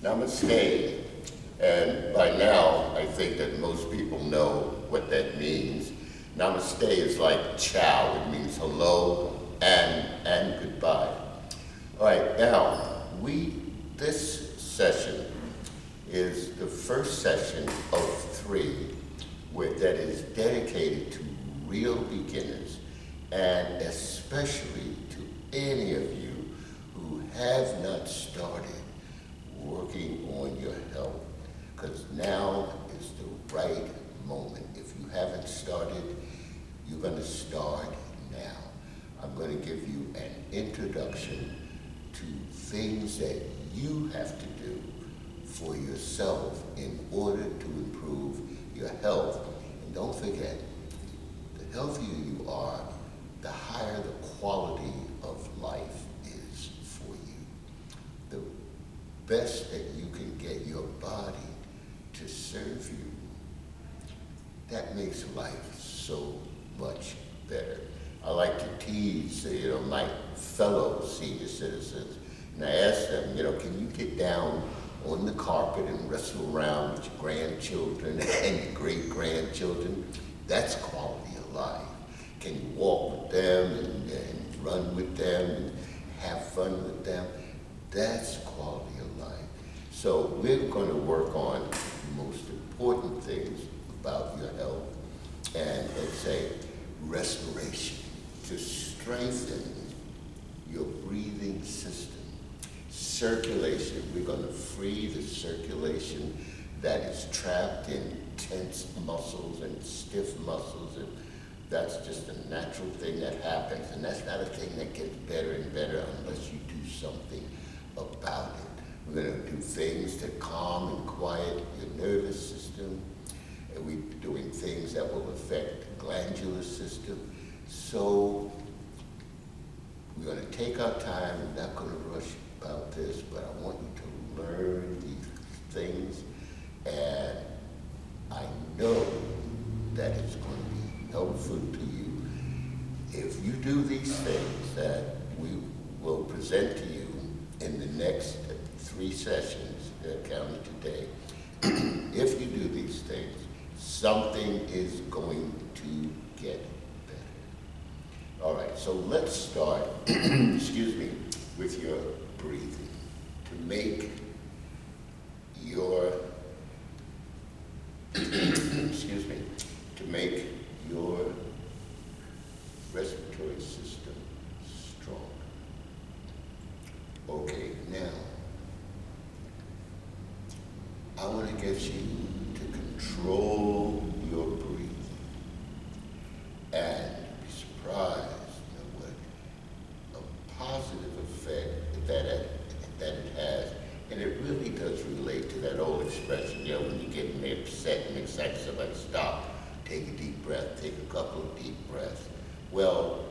Namaste. And by now, I think that most people know what that means. Namaste is like ciao. It means hello and goodbye. All right, now, this session is the first session of 3 that is dedicated to real beginners, and especially to any of you who have not started working on your health, because now is the right moment. If you haven't started, you're going to start now. I'm going to give you an introduction to things that you have to do for yourself in order to improve your health. And don't forget, the healthier you are, the higher the quality of life is for you. The best that you can get your body to serve you, that makes life so much better. I like to tease, my fellow senior citizens, and I ask them, can you get down on the carpet and wrestle around with your grandchildren and your great-grandchildren? That's quality of life. Can you walk with them and run with them and have fun with them? That's quality of life. So we're going to work on the most important things about your health, and let's say respiration, to strengthen your breathing system. Circulation, we're going to free the circulation that is trapped in tense muscles and stiff muscles, and that's just a natural thing that happens, and that's not a thing that gets better and better unless you do something about it. We're going to do things to calm and quiet your nervous system, and we're doing things that will affect the glandular system. So we're going to take our time. We're not going to rush about this, but I want you to learn these things, and I know that it's going to be helpful to you. If you do these things that we will present to you in the next 3 sessions, counting today, if you do these things, something is going to get better. All right, so let's start, with your breathing. To make your, to make your respiratory system strong. Okay, now, I want to get you to control your breathing, and be surprised what a positive effect that it has. And it really does relate to that old expression, when you get upset and excited, somebody stop, take a deep breath, take a couple of deep breaths. Well,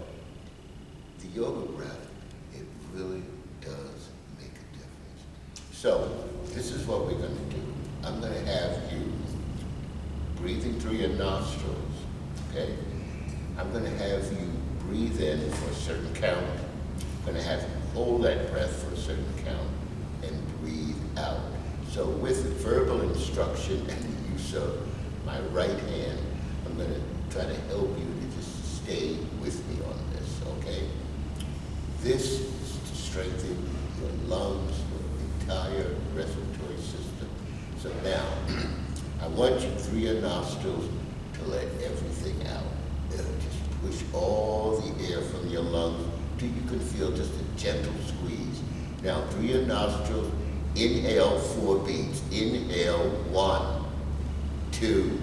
the yoga breath, it really does make a difference. So, this is what we're going to do. I'm going to have you breathing through your nostrils, okay? I'm going to have you breathe in for a certain count. I'm going to have you hold that breath for a certain count and breathe out. So with verbal instruction and the use of my right hand, I'm going to try to help you to just stay with me on this, okay? This is to strengthen your lungs, your entire respiratory system. So now, I want you through your nostrils to let everything out. Just push all the air from your lungs till you can feel just a gentle squeeze. Now, through your nostrils, inhale 4 beats. Inhale 1, 2,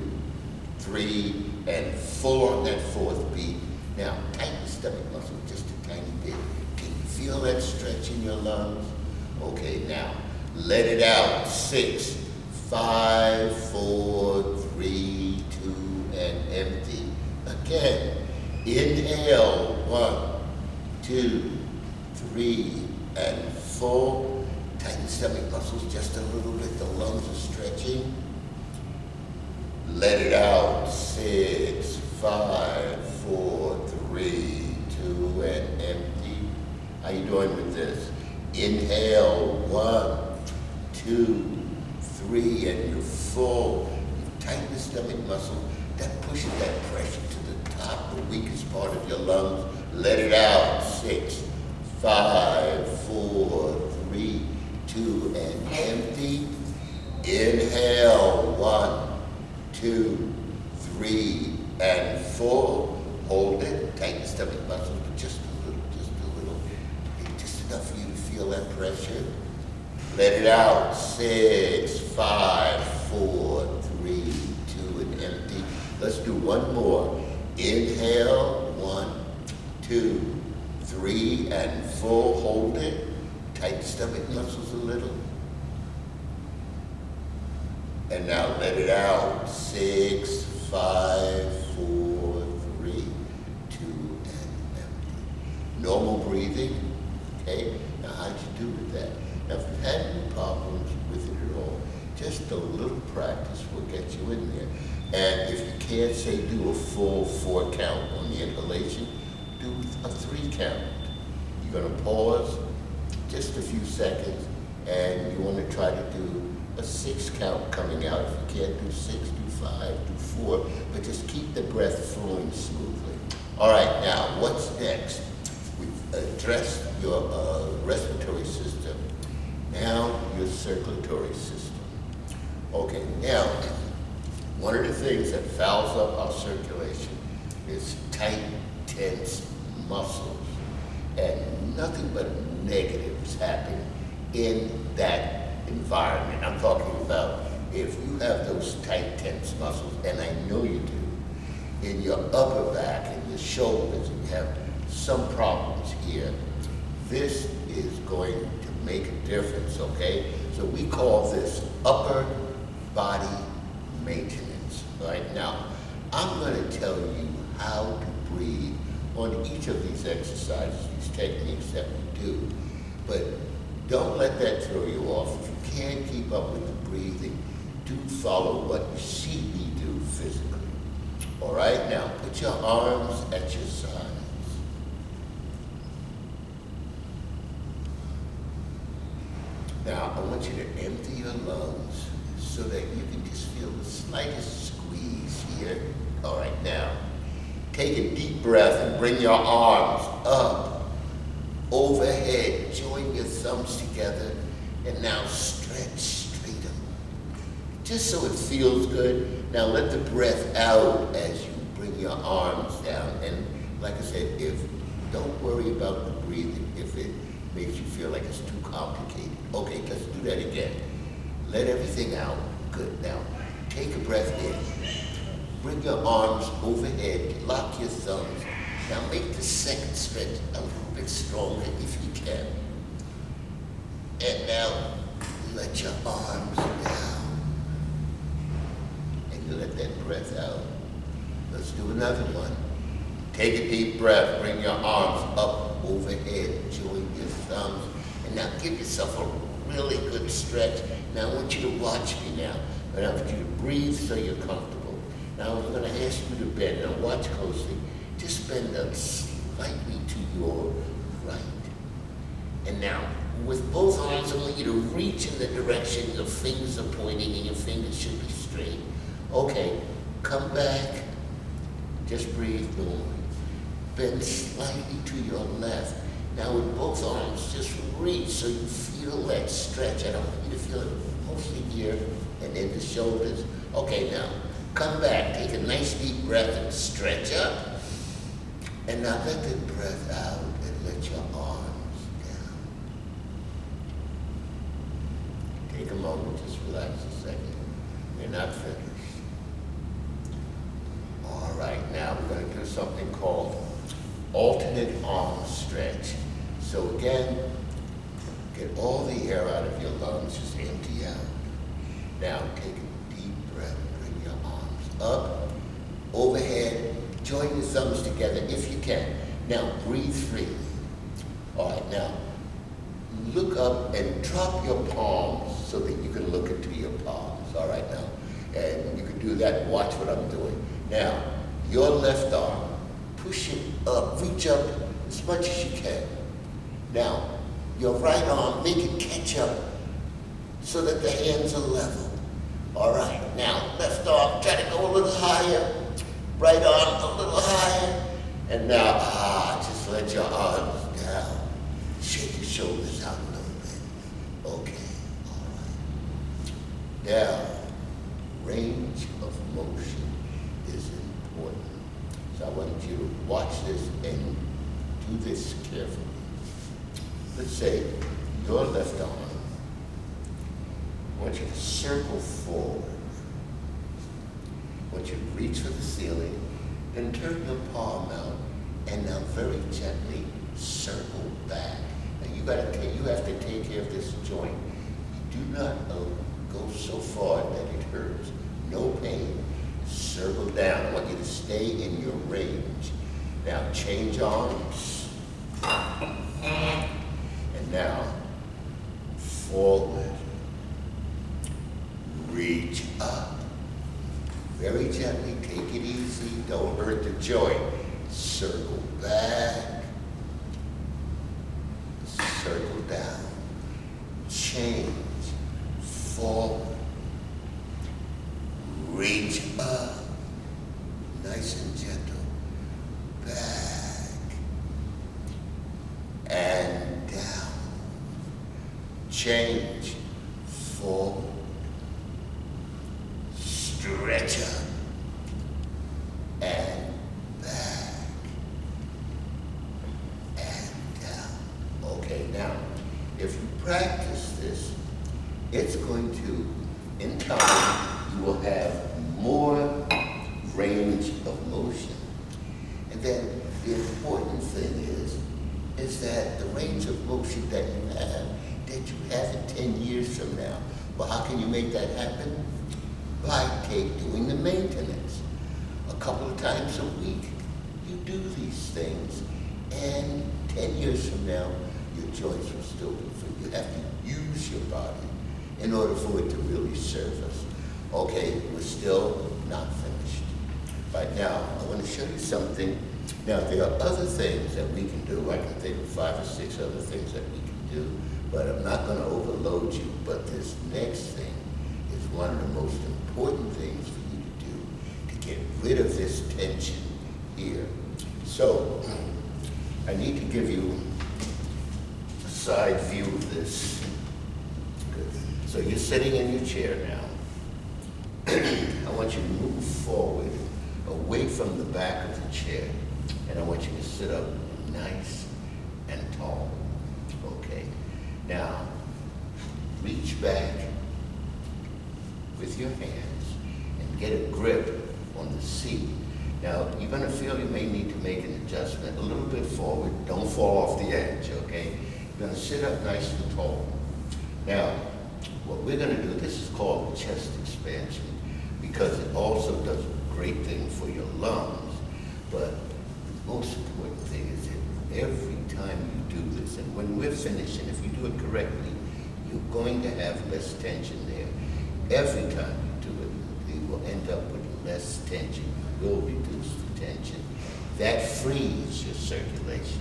3, and 4 on that 4th beat. Now, tighten the stomach muscle just a tiny bit. Can you feel that stretch in your lungs? Okay, now, let it out. 6, 5, 4, 3, 2, and empty. Again, inhale 1, 2, 3, and 4. Tighten stomach muscles just a little bit. The lungs are stretching. Let it out. 6, 5, 4, 3, 2, and empty. How you doing with this? Inhale 1, 2, 3, and you're full. You tighten the stomach muscle. That pushes that pressure to the top, the weakest part of your lungs. Let it out. 6, 5, 4, 3, 2, and empty. Inhale. 1, 2, 3, and 4. Hold it. Tighten the stomach muscles, but just a little, just a little. Just enough for you to feel that pressure. Let it out. 6, 5, 4, 3, 2, and empty. Let's do one more. Inhale. 1, 2, 3, and 4. Hold it. Tighten the stomach muscles a little. And now let it out. 6, 5, 4, 3, 2, and empty. Normal breathing. Okay? Now how'd you do with that? Now if you've had any problems with it at all, just a little practice will get you in there. And if you can't say do a full 4 count on the inhalation, do a 3 count. You're gonna pause just a few seconds, and you wanna try to do a 6 count coming out. If you can't do 6, do 5, do 4, but just keep the breath flowing smoothly. All right, now what's next? We've addressed your respiratory system. Now your circulatory system. Okay, now one of the things that fouls up our circulation is tight, tense muscles, and nothing but negatives happen in that environment. I'm talking about if you have those tight, tense muscles, and I know you do, in your upper back and your shoulders, and you have some problems here, this is going to make a difference, okay? So we call this upper body maintenance. Right now, I'm going to tell you how to breathe on each of these exercises, these techniques that we do. But don't let that throw you off. If you can't keep up with the breathing, do follow what you see me do physically. All right, now put your arms at your sides. Now I want you to empty your lungs so that you can just feel the slightest squeeze here. All right, now take a deep breath and bring your arms up, overhead. Join your thumbs together, and now stretch straight up, just so it feels good. Now let the breath out as you bring your arms down. And like I said, don't worry about the breathing if it makes you feel like it's too complicated. Okay, let's do that again. Let everything out. Good. Now take a breath in. Bring your arms overhead. Lock your thumbs. Now make the second stretch a little bit stronger if you can. And now let your arms down. And you let that breath out. Let's do another one. Take a deep breath. Bring your arms up overhead. Join your thumbs. And now give yourself a really good stretch. Now I want you to watch me now. And I want you to breathe so you're comfortable. Now I'm going to ask you to bend. Now watch closely. Just bend up slightly to your right. And now, with both arms, I want you to reach in the direction your fingers are pointing, and your fingers should be straight. Okay, come back. Just breathe normally. Bend slightly to your left. Now with both arms, just reach so you feel that stretch. I don't want you to feel it mostly here and in the shoulders. Okay, now come back. Take a nice deep breath and stretch up. And now let the breath out and let your arms down. Take a moment, just relax a second. You're not finished. All right, now we're going to do something called alternate arm stretch. So again, get all the air out of your lungs, just empty out. Now take a deep breath, bring your arms up, overhead, join your thumbs together if you can. Now breathe freely. All right, now look up and drop your palms so that you can look into your palms. All right, now, and you can do that and watch what I'm doing. Now, your left arm, push it up, reach up as much as you can. Now, your right arm, make it catch up so that the hands are level. All right, now left arm, try to go a little higher. Right arm a little higher. And now, just let your arms down. Shake your shoulders out a little bit. Okay, all right. Now, range of motion is important. So I want you to watch this and do this carefully. Let's say your left arm, I want you to circle forward. I want you to reach for the ceiling, then turn your palm out, and now very gently circle back. Now you have to take care of this joint. You do not go so far that it hurts. No pain. Circle down. I want you to stay in your range. Now change arms. And now forward. Reach up. Very gently, take it easy, don't hurt the joint. Circle back, circle down, change, forward, reach up, nice and gentle, back, and down, change, forward, stretch up, and back, and down. Okay, now, if you practice this, it's going to, in time, you will have more range of motion. And then the important thing is that the range of motion that you have in 10 years from now. Well, how can you make that happen? By doing the maintenance. A couple of times a week, you do these things, and 10 years from now, your joints will still be free. You have to use your body in order for it to really serve us. Okay, we're still not finished. Right now, I want to show you something. Now, there are other things that we can do. I can think of 5 or 6 other things that we can do, but I'm not going to overload you. But this next thing is one of the most important things for you to do to get rid of this tension here. So, I need to give you a side view of this. Good. So you're sitting in your chair now. I want you to move forward, away from the back of the chair, and I want you to sit up nice and tall. Okay. Now, reach back with your hands and get a grip on the seat. Now, you're going to feel you may need to make an adjustment a little bit forward. Don't fall off the edge, okay? You're going to sit up nice and tall. Now, what we're going to do, this is called chest expansion, because it also does a great thing for your lungs. But the most important thing is that every time you do this, and when we're finished, and if you do it correctly, you're going to have less tension there. Every time you do it, you will end up with less tension. You will reduce the tension. That frees your circulation.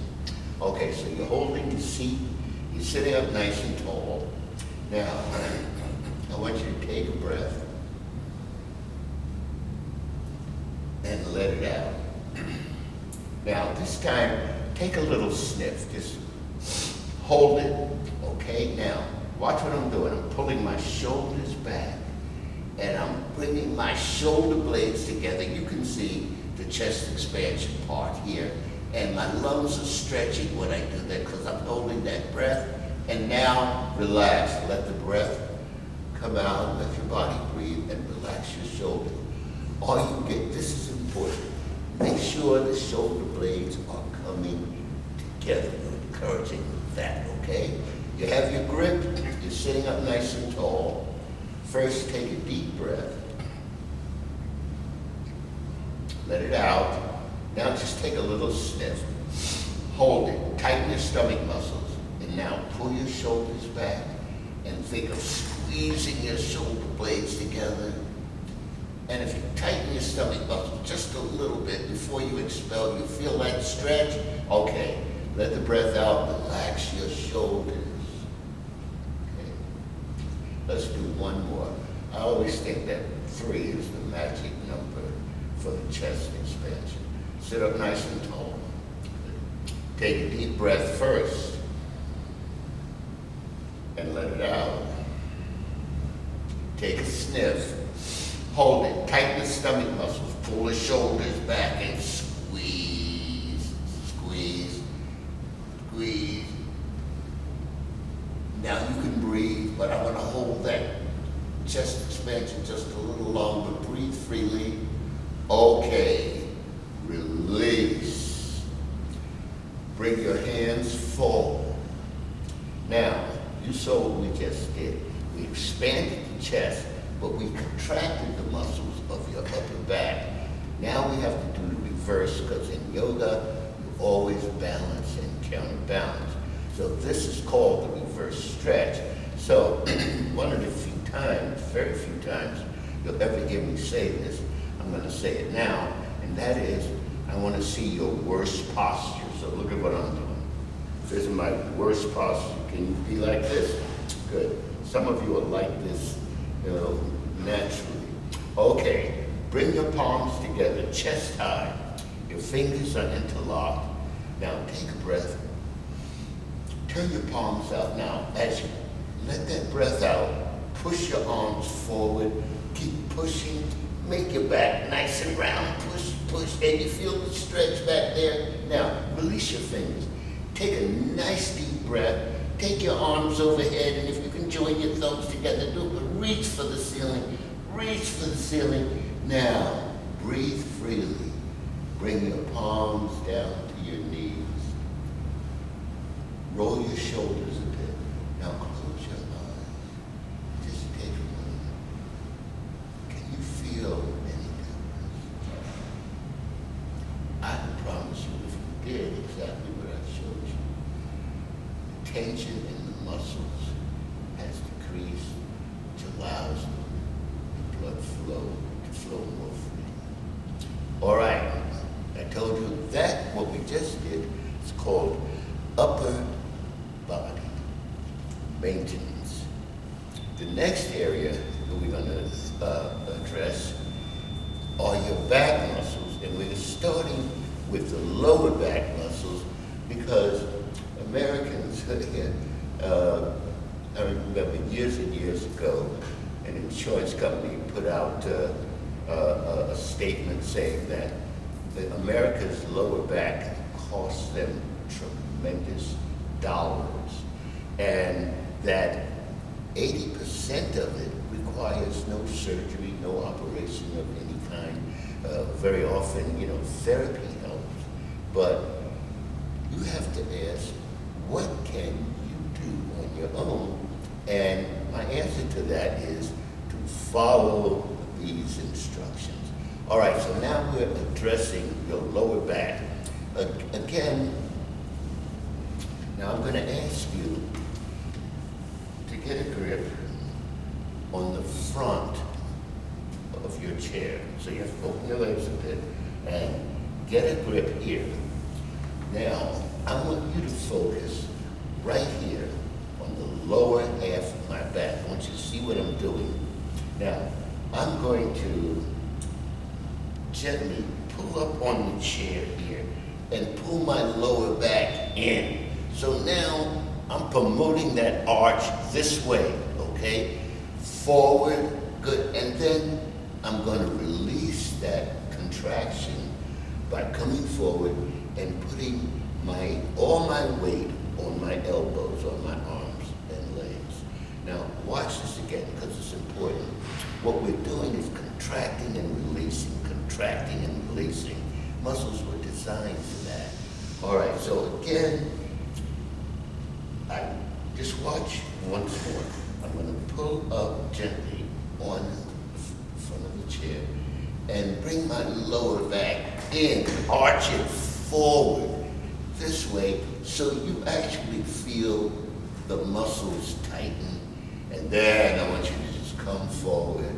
Okay, so you're holding the seat, you're sitting up nice and tall. Now, I want you to take a breath and let it out. Now, this time, take a little sniff. Just hold it, okay? Now, watch what I'm doing. I'm pulling my shoulders back, and I'm bringing my shoulder blades together. You can see the chest expansion part here, and my lungs are stretching when I do that because I'm holding that breath. And now, relax. Let the breath come out, let your body breathe, and relax your shoulders. All you get, this is important, make sure the shoulder blades are coming together. You're encouraging that, okay? You have your grip, you're sitting up nice and tall. First, take a deep breath. Let it out. Now just take a little sniff. Hold it, tighten your stomach muscles. And now pull your shoulders back and think of squeezing your shoulder blades together. And if you tighten your stomach muscle just a little bit before you expel, you feel that stretch? Okay, let the breath out, relax your shoulders. Okay. Let's do one more. I always think that 3 is the magic number for the chest expansion. Sit up nice and tall. Take a deep breath first and let it out. Take a sniff. Hold it. Tighten the stomach muscles. Pull the shoulders back and squeeze, squeeze, squeeze. Now you can breathe, but I want to hold that chest expansion just a little longer. Breathe freely. Okay. Release. Bring your hands forward. Now, you saw what we just did. We expanded the chest, but we contracted the muscles of your upper back. Now we have to do the reverse, because in yoga, you always balance and counterbalance. So this is called the reverse stretch. So one of the few times, very few times, you'll ever hear me say this, I'm going to say it now, and that is, I want to see your worst posture. So look at what I'm doing. This is my worst posture. Can you be like this? Good. Some of you are like this, naturally. Okay, bring your palms together, chest high. Your fingers are interlocked. Now take a breath. Turn your palms out. Now, as you let that breath out, push your arms forward. Keep pushing. Make your back nice and round. Push, push. And you feel the stretch back there. Now, release your fingers. Take a nice deep breath. Take your arms overhead, and if you can join your thumbs together, do it. But reach for the ceiling. Reach for the ceiling. Now, breathe freely. Bring your palms down to your knees. Roll your shoulders a bit. Now close your eyes. Just take a moment. Can you feel any difference? I can promise you, if you did exactly what I showed you, the tension in the muscles has decreased, which allows the blood flow to flow more freely. All right, I told you that what we just did is called upper body maintenance. The next area that we're going to address are your back muscles, and we're starting with the lower back muscles because Americans, I remember years and years ago, an insurance company put out a statement saying that America's lower back costs them tremendous dollars, and that 80% of it requires no surgery, no operation of any kind. Very often, therapy helps, but you have to ask, what can you do on your own? And my answer to that is to follow these instructions. All right, so now we're addressing your lower back. Again, now I'm going to ask you to get a grip on the front of your chair. So you have to open your legs a bit and get a grip here. Now, I want you to focus right here on the lower half of my back. I want you to see what I'm doing. Now, I'm going to gently pull up on the chair here and pull my lower back in. So now I'm promoting that arch this way, okay? Forward, good. And then I'm going to release that contraction by coming forward and putting all my weight on my elbows, on my arms and legs. Now watch this again because it's important. What we're doing is contracting and releasing, contracting and releasing. Muscles were designed for that. All right, so again, just watch once more. I'm going to pull up gently on the front of the chair and bring my lower back in, arch it forward this way so you actually feel the muscles tighten. And then I want you to just come forward,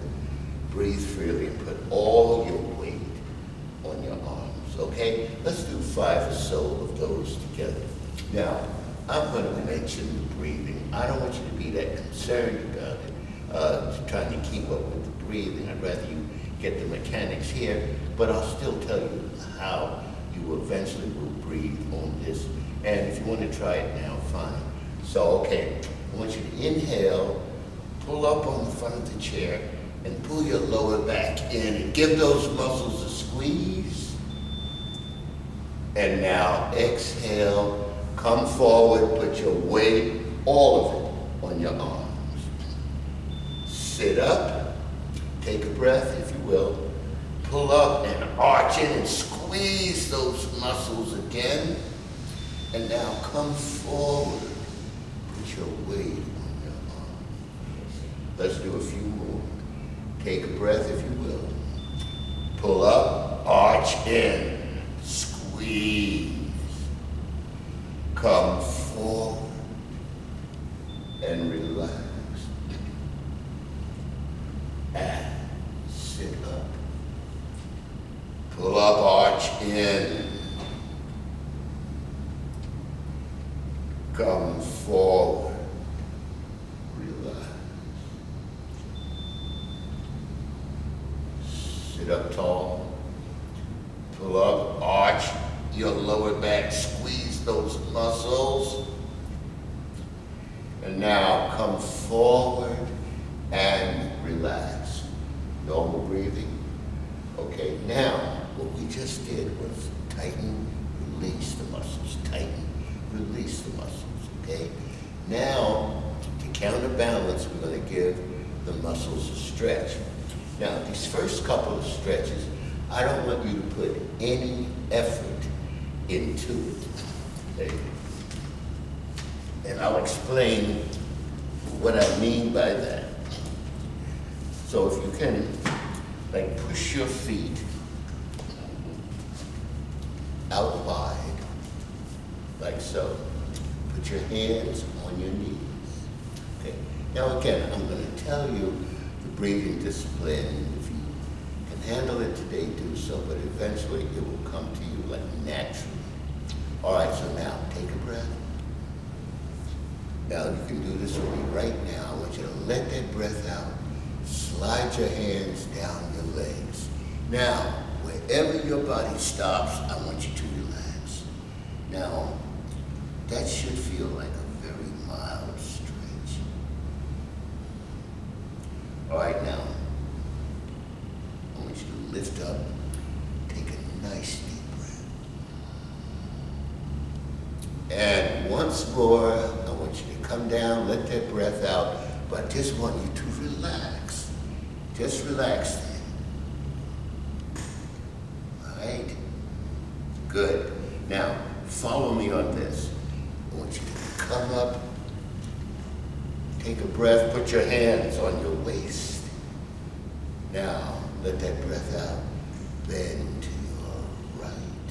breathe freely, and put all your weight on your arms, okay? Let's do 5 or so of those together. Now, I'm going to mention the breathing. I don't want you to be that concerned about it, trying to keep up with the breathing. I'd rather you get the mechanics here, but I'll still tell you how you eventually will breathe on this. And if you want to try it now, fine. So, okay, I want you to inhale, pull up on the front of the chair, and pull your lower back in and give those muscles a squeeze. And now exhale, come forward, put your weight, all of it, on your arms. Sit up, take a breath, if you will. Pull up and arch in and squeeze those muscles again. And now come forward, put your weight on your arms. Let's do a few more. Take a breath, if you will. Pull up, arch in, squeeze. Come forward and relax. And sit up. Pull up, arch in. Come forward. Relax. Sit up tall. Pull up, arch your lower back, squeeze those muscles. And now come forward and relax. Normal breathing. Okay, now what we just did was tighten, release the muscles. Tighten, release the muscles. Okay? Now, to counterbalance, we're going to give the muscles a stretch. Now, these first couple of stretches, I don't want you to put any effort into it. Okay? And I'll explain what I mean by that. So if you can, like, push your feet out wide, like so. Put your hands on your knees. Okay. Now again, I'm going to tell you the breathing discipline. If you can handle it today, do so, but eventually it will come to you like naturally. All right, so now take a breath. Now you can do this with me right now. I want you to let that breath out. Slide your hands down your legs. Now, wherever your body stops, I want you to relax. Now, that should feel like a very mild stretch. All right, now, I want you to lift up, take a nice deep breath. And once more, I want you to come down, let that breath out, but I just want you to relax. Just relax then. All right? Good. Now, follow me on this. I want you to come up, take a breath, put your hands on your waist. Now, let that breath out. Bend to your right.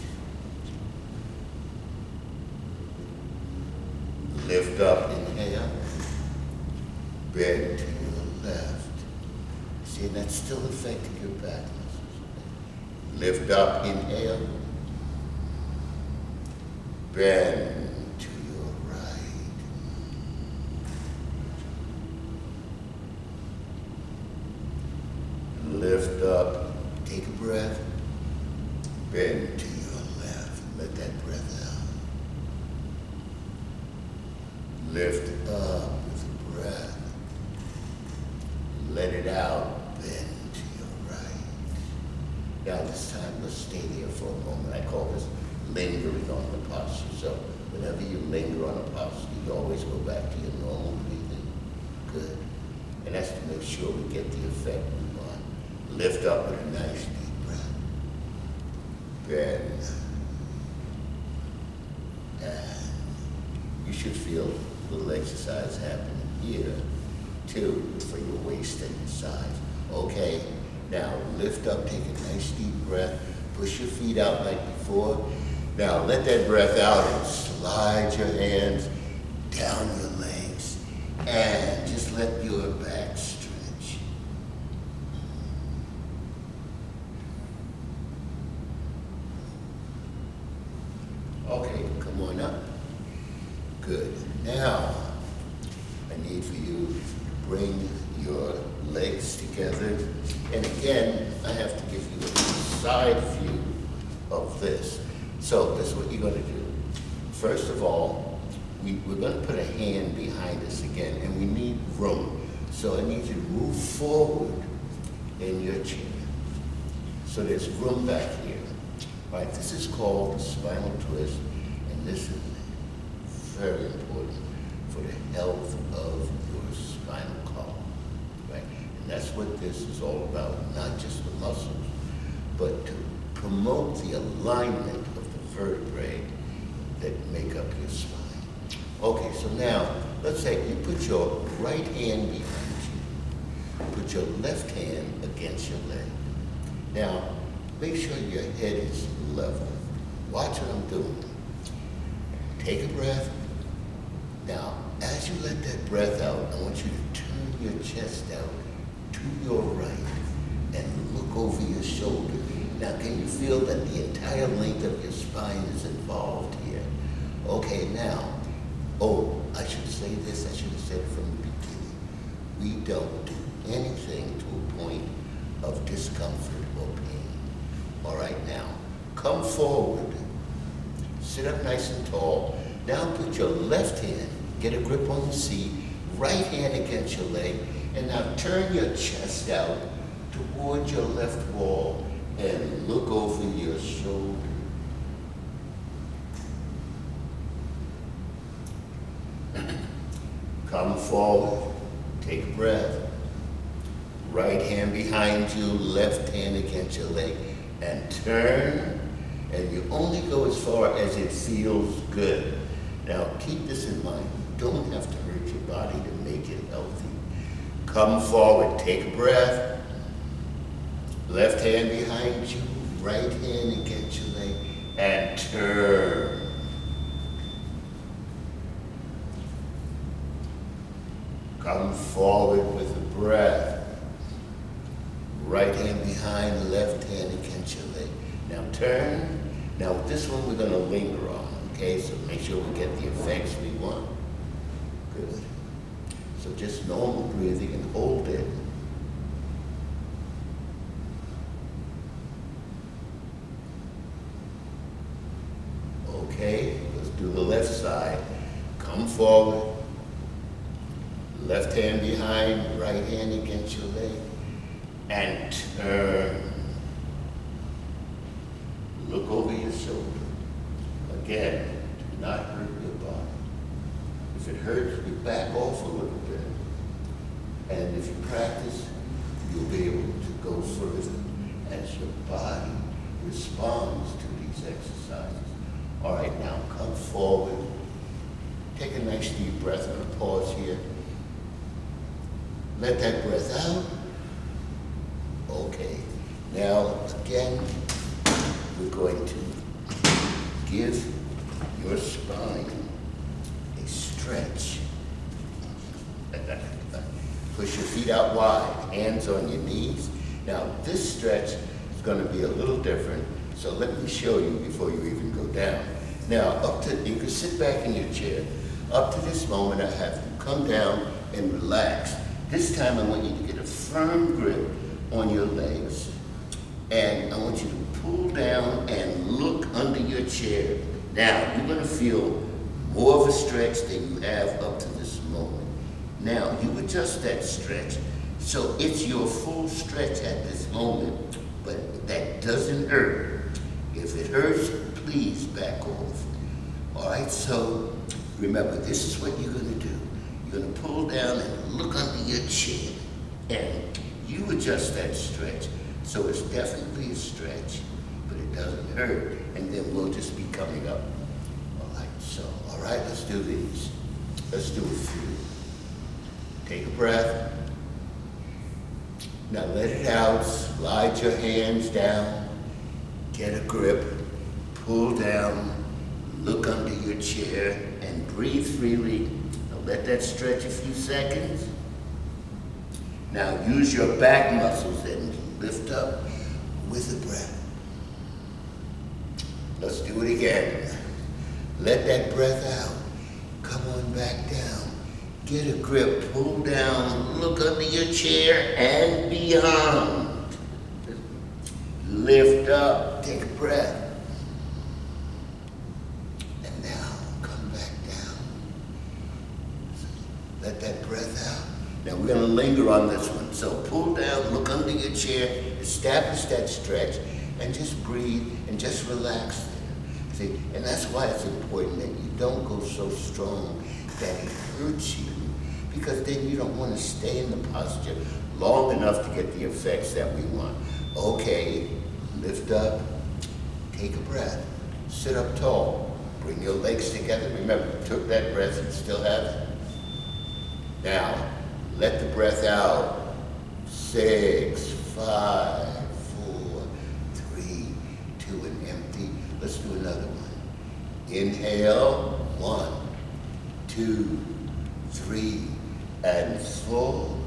Lift up, inhale. Bend to your left. See, that's still affecting your back muscles. Lift up, inhale. Bend to your right. Lift up, take a breath. Bend to your left. Let that breath out. Lift up with a breath. Let it out. Bend to your right. Now this time, let's stay there for a moment. I call this lingering on the posture. So whenever you linger on a posture, you always go back to your normal breathing. Good. And that's to make sure we get the effect we want. Lift up with a nice deep breath. Bend. And you should feel a little exercise happening here, too, for your waist and your sides. Okay, now lift up, take a nice deep breath, push your feet out like before. Now let that breath out and slide your hands down your legs and just let your back stretch. Okay, come on up. Good. Now, I need for you to bring your I have to give you a side view of this. So this is what you're going to do. First of all, we're going to put a hand behind us again, and we need room. So I need you to move forward in your chair. So there's room back here. All right, this is called the spinal twist, and this is very important for the health of your spinal column, right? And that's what this is all about, not just the muscles, but to promote the alignment of the vertebrae that make up your spine. Okay, so now, let's say you put your right hand behind you, put your left hand against your leg. Now, make sure your head is level. Watch what I'm doing. Take a breath. Now, as you let that breath out, I want you to turn your chest out to your right and look over your shoulder. Now, can you feel that the entire length of your spine is involved here? Okay, now, I should say this, I should have said it from the beginning. We don't do anything to a point of discomfort or pain. All right, now, come forward. Sit up nice and tall. Now put your left hand, get a grip on the seat, right hand against your leg, and now turn your chest out toward your left wall and look over your shoulder. Come forward, take a breath. Right hand behind you, left hand against your leg, and turn, and you only go as far as it feels good. Now keep this in mind, you don't have to hurt your body to make it healthy. Come forward, take a breath. Left hand behind you, right hand against your leg, and turn. Come forward with a breath. Right hand behind, left hand against your leg. Now turn. Now this one we're going to linger on, okay? So make sure we get the effects we want. Good. So just normal breathing and hold it. Okay, let's do the left side. Come forward. Left hand behind, right hand against your leg, and turn. Look over your shoulder. Again, do not hurt your body. If it hurts, you back off a little bit. And if you practice, you'll be able to go further as your body responds to these exercises. All right, now come forward. Take a nice deep breath. I'm going to pause here. Let that breath out. Okay. Now, again, we're going to give your spine a stretch. Push your feet out wide, hands on your knees. Now, this stretch is going to be a little different, so let me show you before you even go down. Now, you can sit back in your chair. Up to this moment, I have you come down and relax. This time, I want you to get a firm grip on your legs, and I want you to pull down and look under your chair. Now, you're going to feel more of a stretch than you have up to this moment. Now, you adjust that stretch, so it's your full stretch at this moment, but that doesn't hurt. If it hurts, please back off. All right, so remember, this is what you're going to do. You're going to pull down and look under your chair, and you adjust that stretch. So it's definitely a stretch, but it doesn't hurt, and then we'll just be coming up. All right, let's do these. Let's do a few. Take a breath. Now let it out, slide your hands down, get a grip, pull down, look under your chair, and breathe freely. Now let that stretch a few seconds. Now use your back muscles and lift up with a breath. Let's do it again. Let that breath out. Come on back down. Get a grip, pull down, look under your chair and beyond. Lift up, take a breath. And now, come back down. Let that breath out. Now we're gonna linger on this one. So pull down, look under your chair, establish that stretch, and just breathe and just relax there. See, and that's why it's important that you don't go so strong that it hurts you, because then you don't want to stay in the posture long enough to get the effects that we want. Okay, lift up, take a breath, sit up tall, bring your legs together. Remember, you took that breath, you still have it. Now, let the breath out. 6, 5, 4, 3, 2, and empty. Let's do another one. Inhale, 1, 2, 3, and full.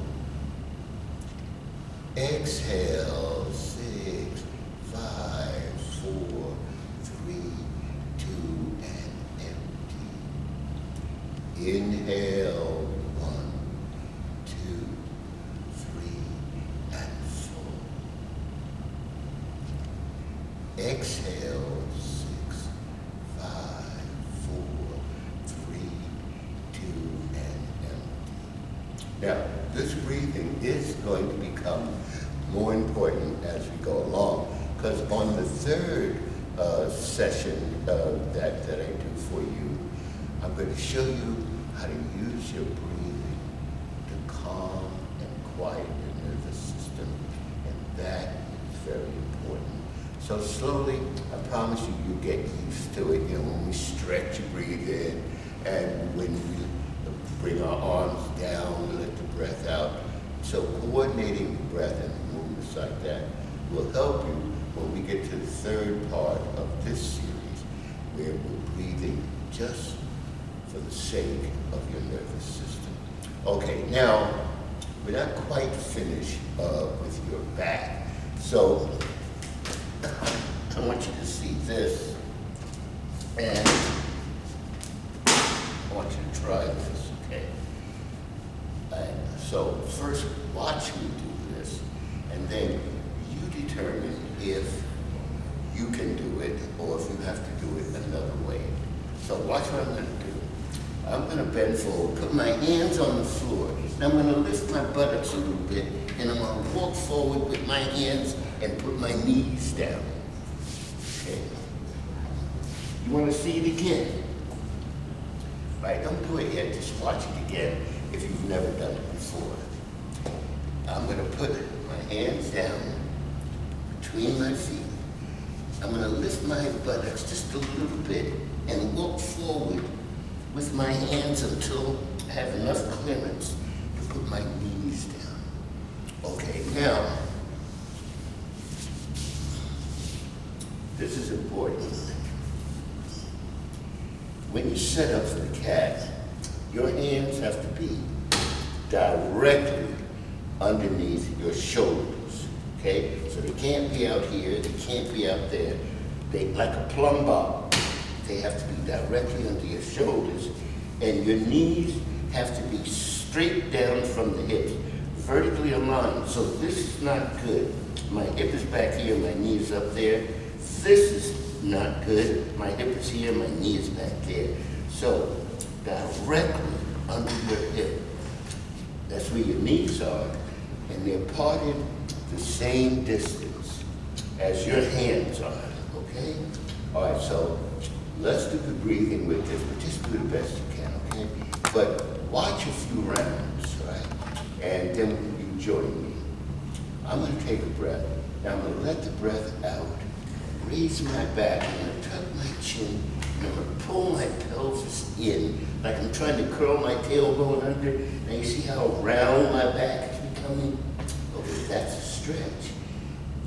Exhale, 6, 5, 4, 3, 2, and empty. Inhale, 1, 2, 3, and full. Exhale, 6, 5, 4, 3, 2, and empty. Now, this breathing is going to become more important as we go along, because on the third session that I do for you, I'm going to show you how to use your breathing to calm and quiet your nervous system, and that is very important. So slowly, I promise you, you'll get used to it. You know, when we stretch, you breathe in, and when we bring our arms down, we let the breath out. So coordinating the breath and movements like that will help you when we get to the third part of this series, where we're breathing just for the sake of your nervous system. Okay, now, we're not quite finished with your back. So, I want you to see this, and I want you to try this, okay? So first, watch me do this, and then you determine if you can do it or if you have to do it another way. So watch what I'm going to do. I'm going to bend forward, put my hands on the floor, and I'm going to lift my buttocks a little bit, and I'm going to walk forward with my hands and put my knees down. Okay? You want to see it again? Right, don't do it yet, just watch it again if you've never done it before. I'm going to put my hands down between my feet. I'm going to lift my buttocks just a little bit and walk forward with my hands until I have enough clearance to put my knees down. Okay, now, this is important. When you set up for the cat, your hands have to be directly underneath your shoulders, okay? So they can't be out here, they can't be out there. They, like a plumb bob, they have to be directly under your shoulders, and your knees have to be straight down from the hips, vertically aligned. So this is not good. My hip is back here, my knee is up there. This is not good. My hip is here, my knee is back there. So directly under your hip, that's where your knees are, and they're parted the same distance as your hands are, okay? All right, so let's do the breathing with this, but just do the best you can, okay? But watch a few rounds, right? And then you join me. I'm gonna take a breath. Now I'm gonna let the breath out, raise my back, I'm gonna tuck my chin, and I'm gonna pull my pelvis in, like I'm trying to curl my tailbone under. Now you see how round my back is becoming? Okay, that's a stretch.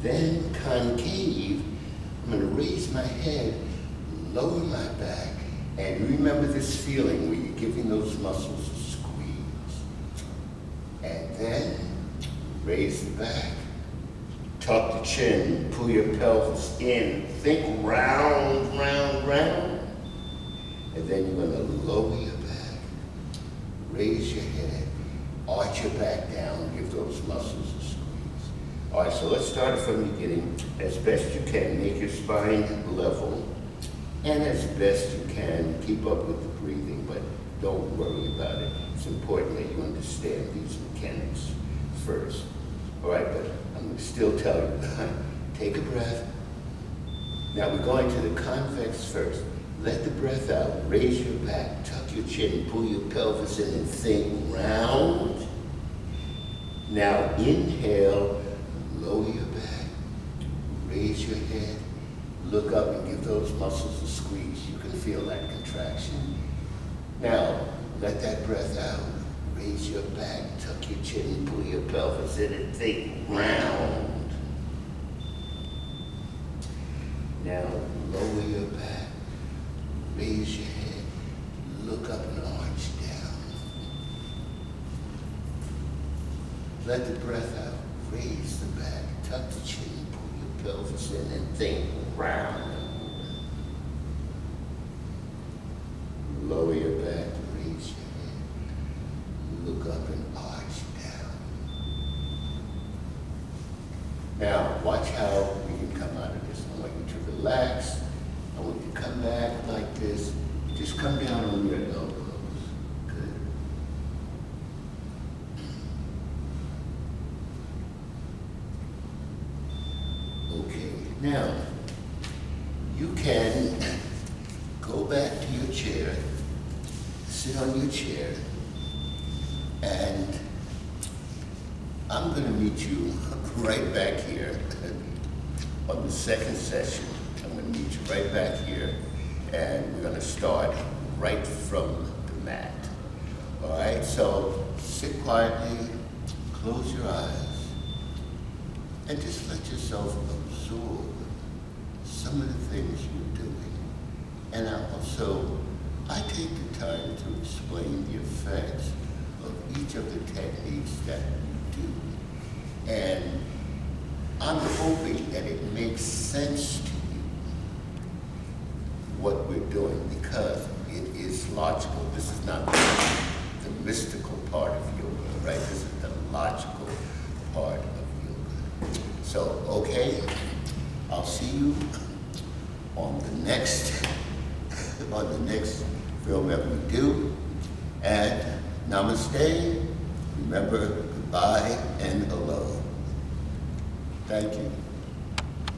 Then concave, I'm gonna raise my head, lower my back, and remember this feeling where you're giving those muscles a squeeze. And then raise the back, tuck the chin, pull your pelvis in, think round, round, round. And then you're gonna lower your back, raise your head, arch your back down, give those muscles a squeeze. All right, so let's start from the beginning. As best you can, make your spine level. And as best you can, keep up with the breathing, but don't worry about it. It's important that you understand these mechanics first. All right, but I'm going to still tell you, take a breath. Now we're going to the convex first. Let the breath out, raise your back, tuck your chin, pull your pelvis in and think round. Now inhale, lower your back, raise your head, look up and give those muscles a squeeze. You can feel that contraction. Now, let that breath out, raise your back, tuck your chin, pull your pelvis in and think round. Now, lower your back, raise your head, look up and arch down. Let the breath out, raise the back, tuck the chin, pull your pelvis in and think round. Lower your back, raise your head, look up and arch down. Now, watch how we can come out of this. I want you to relax. I want you to come back like this. Just come down on your elbows. Good. Okay, now, you can go back to your chair, sit on your chair, and I'm going to meet you right back here on the second session. I'm going to meet you right back here, and we're going to start right from the mat. All right, so sit quietly, close your eyes, and just let yourself absorb some of the things you're doing. And I take the time to explain the effects of each of the techniques that you do. And I'm hoping that it makes sense to you what we're doing, because it is logical. This is not the mystical part of yoga, right? This is the logical part of yoga. So, okay, I'll see you on the next film that we do. And namaste. Remember, goodbye and hello. Thank you.